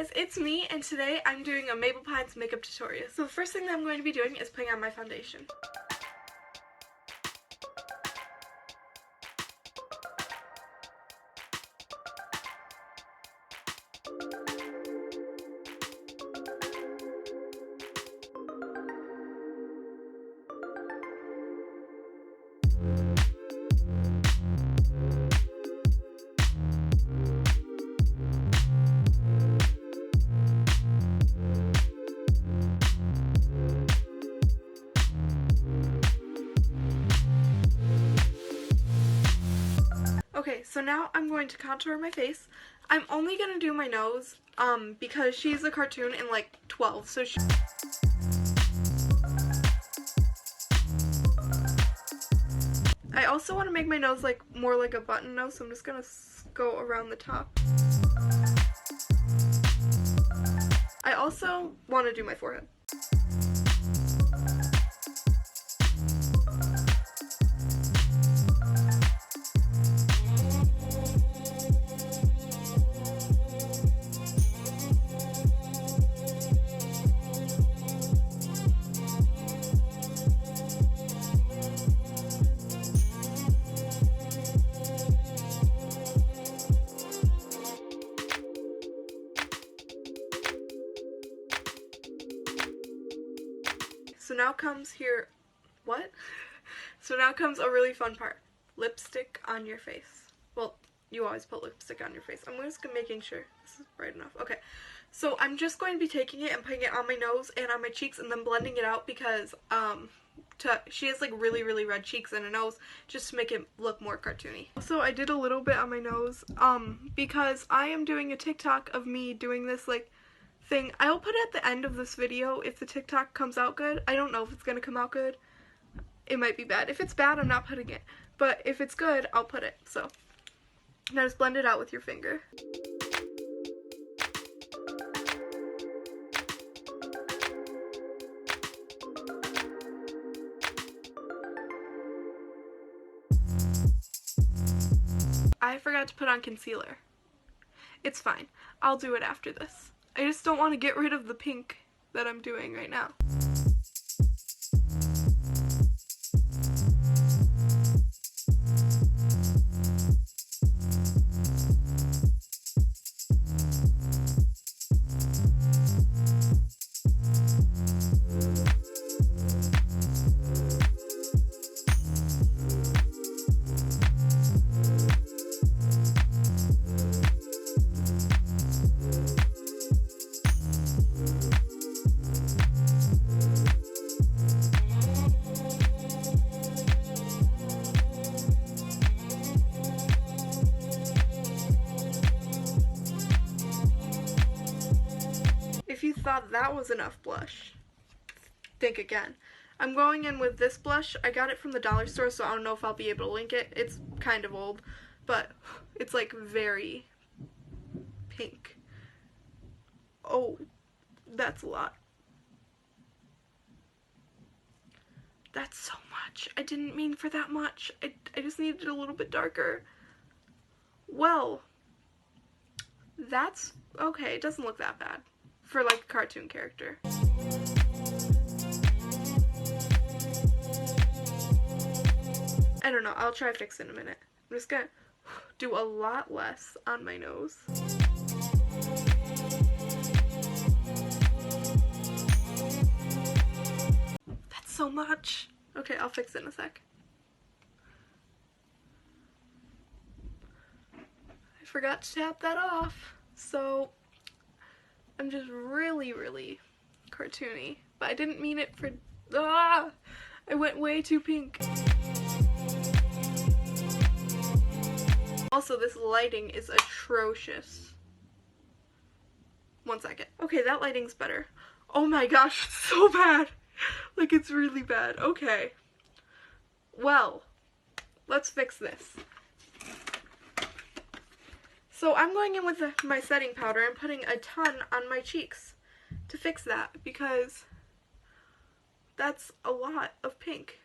guys, it's me, and today I'm doing a Mabel makeup tutorial. So the first thing that I'm going to be doing is putting on my foundation. Okay, so now I'm going to contour my face. I'm only going to do my nose, because she's a cartoon in like 12, so I also want to make my nose like more like a button nose, so I'm just going to go around the top. I also want to do my forehead. So now comes So now comes a really fun part. Lipstick on your face. Well, you always put lipstick on your face. I'm just making sure this is bright enough. Okay, so I'm just going to be taking it and putting it on my nose and on my cheeks and then blending it out because she has like really red cheeks and a nose just to make it look more cartoony. So I did a little bit on my nose because I am doing a TikTok of me doing this like thing. I'll put it at the end of this video if the TikTok comes out good. I don't know if it's gonna come out good. It might be bad. If it's bad, I'm not putting it. But if it's good, I'll put it. So now just blend it out with your finger. I forgot to put on concealer. It's fine. I'll do it after this. I just don't want to get rid of the pink that I'm doing right now. If you thought that was enough blush, think again. I'm going in with this blush. I got it from the dollar store, so I don't know if I'll be able to link it. It's kind of old, but it's like very pink. Oh, that's a lot. That's so much. I didn't mean for that much. I just needed it a little bit darker. Well, that's okay. It doesn't look that bad for like a cartoon character. I don't know, I'll try fix it in a minute. I'm just gonna do a lot less on my nose. That's so much. Okay, I'll fix it in a sec. I forgot to tap that off, so I'm just really cartoony, but I didn't mean it for, I went way too pink. Also, this lighting is atrocious. One second. Okay, that lighting's better. Oh my gosh, it's so bad. Like, it's really bad. Okay. Well, let's fix this. So I'm going in with my setting powder and putting a ton on my cheeks to fix that because that's a lot of pink.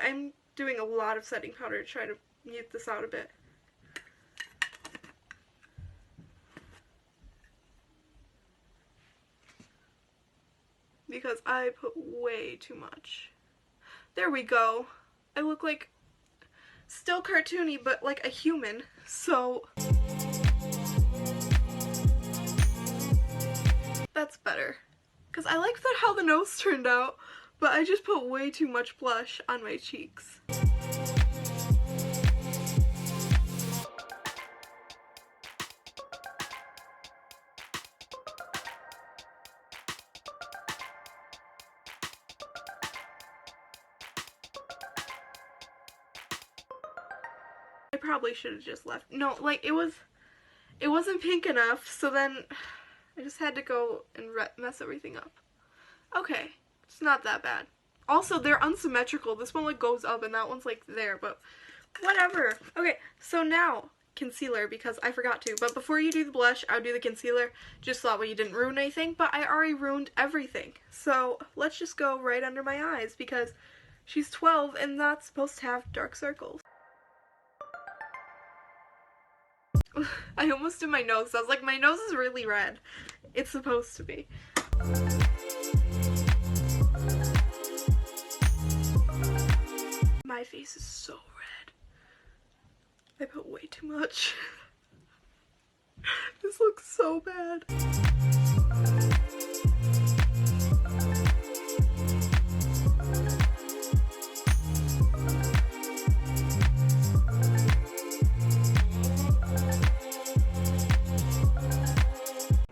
I'm doing a lot of setting powder to try to mute this out a bit. because I put way too much. There we go. I look like, still cartoony, but like a human, so that's better. Because I like that how the nose turned out, but I just put way too much blush on my cheeks. I probably should have just left. No, like it wasn't pink enough, so then I just had to go and mess everything up. Okay, it's not that bad. Also, they're unsymmetrical. This one like goes up and that one's like there, but whatever. Okay, so now concealer, because I forgot to. But before you do the blush, I would do the concealer, just so that way you didn't ruin anything, but I already ruined everything. So let's just go right under my eyes, because she's 12 and not supposed to have dark circles. I almost did my nose. I was like, my nose is really red. It's supposed to be. My face is so red. I put way too much. This looks so bad.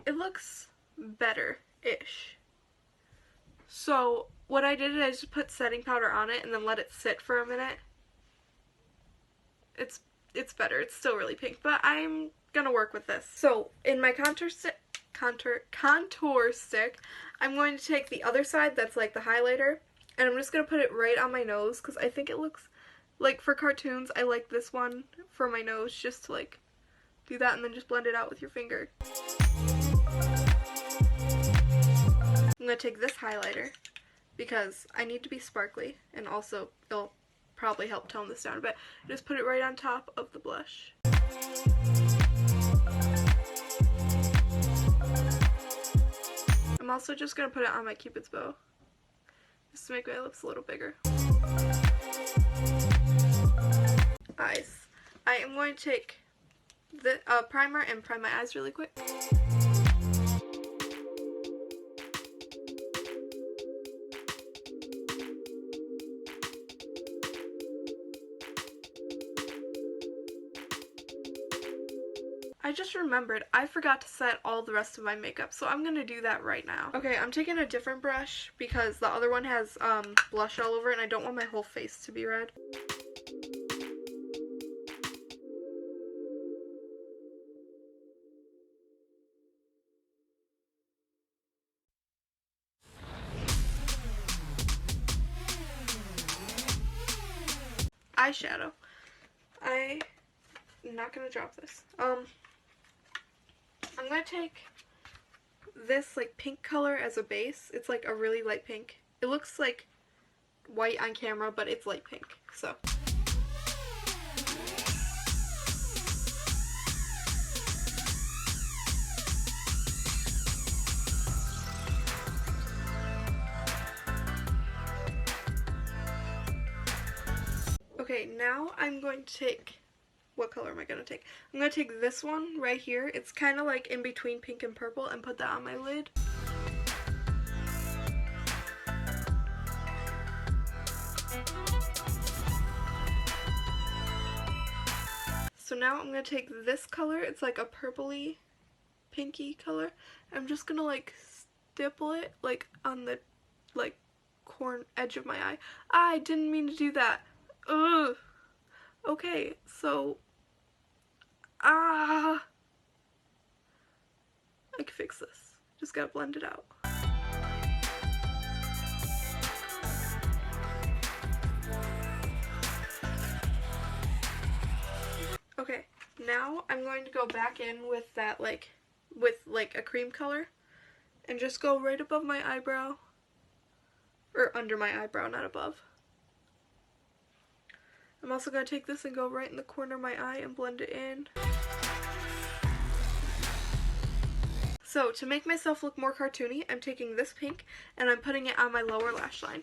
It looks better-ish. So what I did is I just put setting powder on it and then let it sit for a minute. It's better. It's still really pink, but I'm gonna work with this. So in my contour stick, I'm going to take the other side that's like the highlighter, and I'm just gonna put it right on my nose because I think it looks like, for cartoons, I like this one for my nose, just to like do that and then just blend it out with your finger. I'm gonna take this highlighter because I need to be sparkly, and also it'll probably help tone this down a bit. Just put it right on top of the blush. I'm also just going to put it on my Cupid's bow, just to make my lips a little bigger. Eyes. I am going to take the primer and prime my eyes really quick. I just remembered I forgot to set all the rest of my makeup, so I'm gonna do that right now. Okay, I'm taking a different brush because the other one has blush all over it and I don't want my whole face to be red. Eyeshadow. I'm not gonna drop this. I'm gonna take this like pink color as a base. It's like a really light pink. It looks like white on camera, but it's light pink. So okay, now I'm going to take, what color am I going to take? I'm going to take this one right here. It's kind of like in between pink and purple, and put that on my lid. So now I'm going to take this color. It's like a purpley, pinky color. I'm just going to like stipple it like on the like edge of my eye. I didn't mean to do that. Ugh. Okay, so I can fix this. Just gotta blend it out. Okay, now I'm going to go back in with that with a cream color and just go right above my eyebrow, or under my eyebrow, not above. I'm also going to take this and go right in the corner of my eye and blend it in. So to make myself look more cartoony, I'm taking this pink and I'm putting it on my lower lash line.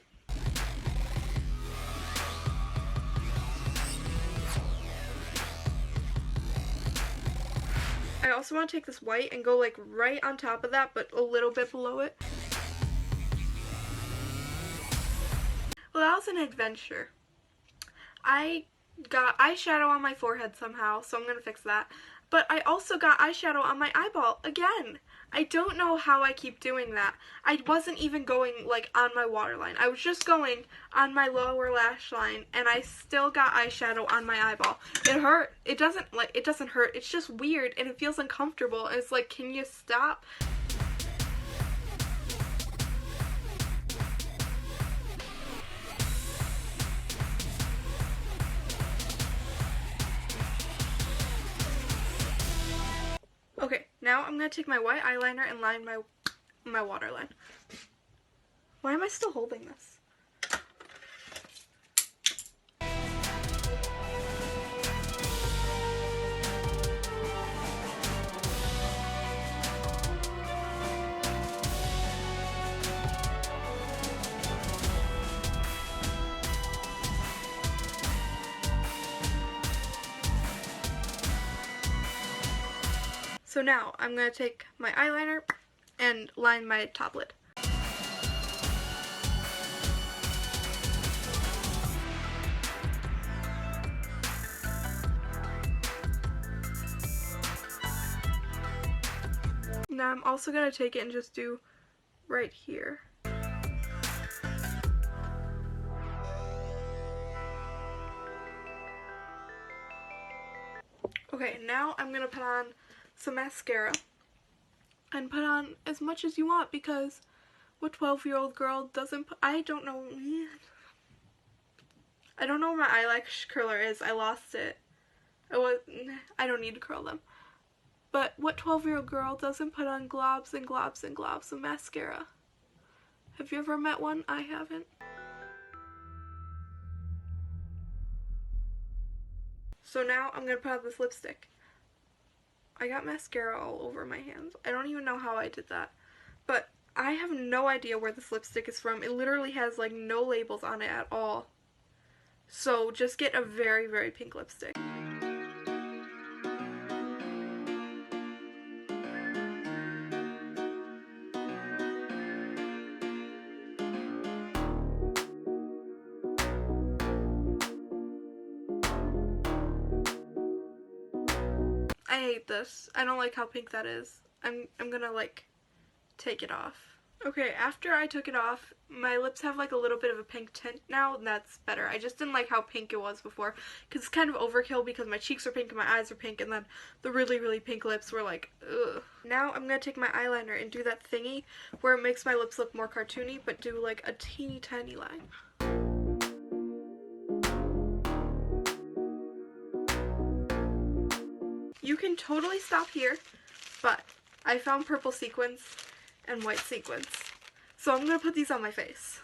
I also want to take this white and go like right on top of that, but a little bit below it. Well, that was an adventure. I got eyeshadow on my forehead somehow, so I'm going to fix that. But I also got eyeshadow on my eyeball again. I don't know how I keep doing that. I wasn't even going like on my waterline. I was just going on my lower lash line and I still got eyeshadow on my eyeball. It hurt. It doesn't hurt. It's just weird and it feels uncomfortable. And it's like, can you stop? Okay, now I'm going to take my white eyeliner and line my waterline. Why am I still holding this? So now I'm going to take my eyeliner and line my top lid. Now I'm also going to take it and just do right here. Okay, now I'm going to put on some mascara and put on as much as you want, because what 12-year-old girl doesn't put, I don't know where my eyelash curler is. I lost it. I don't need to curl them. But what 12-year-old girl doesn't put on globs and globs and globs of mascara? Have you ever met one? I haven't. So now I'm going to put on this lipstick. I got mascara all over my hands. I don't even know how I did that. But I have no idea where this lipstick is from. It literally has like no labels on it at all. So just get a very, very pink lipstick. I hate this. I don't like how pink that is. I'm gonna like take it off. Okay, after I took it off, my lips have like a little bit of a pink tint now, and that's better. I just didn't like how pink it was before, because it's kind of overkill because my cheeks are pink and my eyes are pink, and then the really, really pink lips were like, ugh. Now I'm gonna take my eyeliner and do that thingy where it makes my lips look more cartoony, but do like a teeny tiny line. You can totally stop here, but I found purple sequins and white sequins. So I'm going to put these on my face.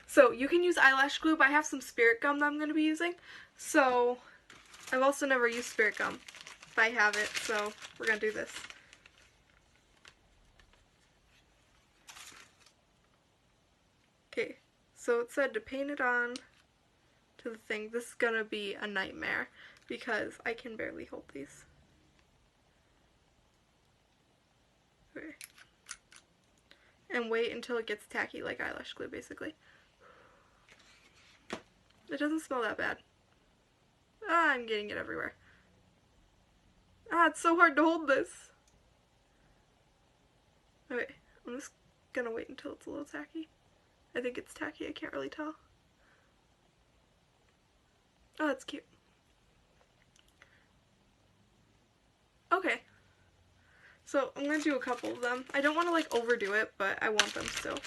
So you can use eyelash glue, but I have some spirit gum that I'm going to be using. So I've also never used spirit gum, but I have it, so we're going to do this. Okay, so it said to paint it on to the thing. This is going to be a nightmare, because I can barely hold these. Okay. And wait until it gets tacky like eyelash glue, basically. It doesn't smell that bad. Ah, I'm getting it everywhere. Ah, it's so hard to hold this. Okay, I'm just gonna wait until it's a little tacky. I think it's tacky, I can't really tell. Oh, that's cute. Okay, so I'm going to do a couple of them. I don't want to like overdo it, but I want them still.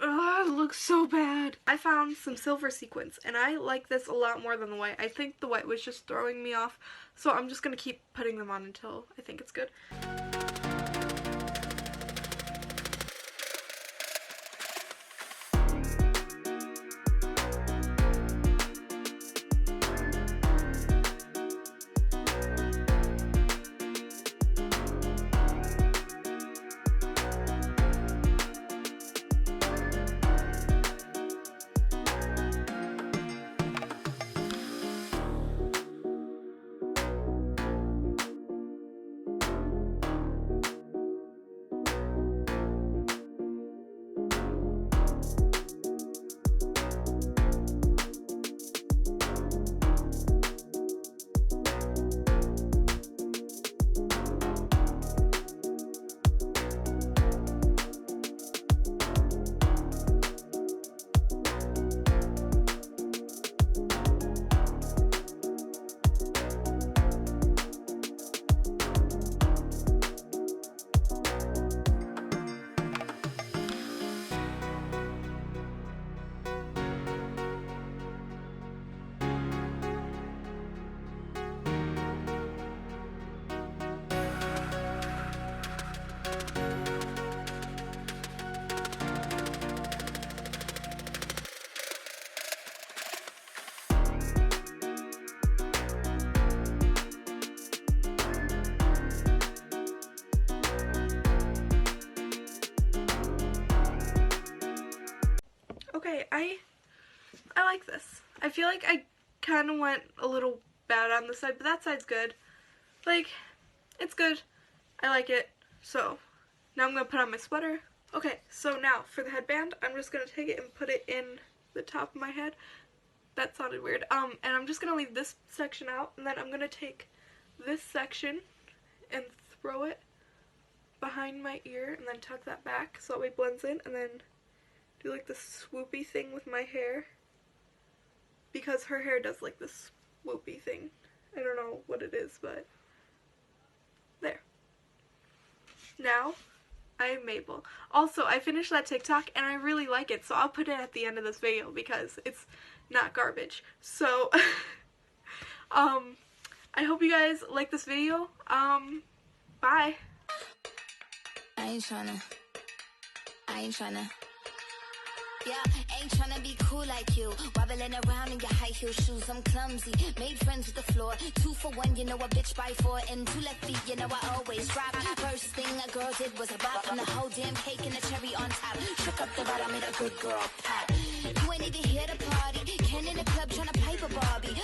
Ugh, it looks so bad. I found some silver sequins, and I like this a lot more than the white. I think the white was just throwing me off, so I'm just going to keep putting them on until I think it's good. Okay, I like this. I feel like I kind of went a little bad on this side, but that side's good. Like, it's good. I like it. So, now I'm going to put on my sweater. Okay, so now for the headband, I'm just going to take it and put it in the top of my head. That sounded weird. And I'm just going to leave this section out, and then I'm going to take this section and throw it behind my ear, and then tuck that back so that way it blends in, and then do like this swoopy thing with my hair, because her hair does like this swoopy thing. I don't know what it is, but there. Now, I am Mabel. Also, I finished that TikTok and I really like it, so I'll put it at the end of this video because it's not garbage. So, I hope you guys like this video. Bye. I ain't tryna. Yeah, ain't tryna be cool like you. Wobbling around in your high heel shoes, I'm clumsy. Made friends with the floor. 2 for 1, you know a bitch by 4. And 2 left feet, you know I always drop. First thing a girl did was a bop. And the whole damn cake and the cherry on top. Shook up the bottom, made a good girl pop. You ain't even here to party. Ken in the club tryna pipe a Barbie.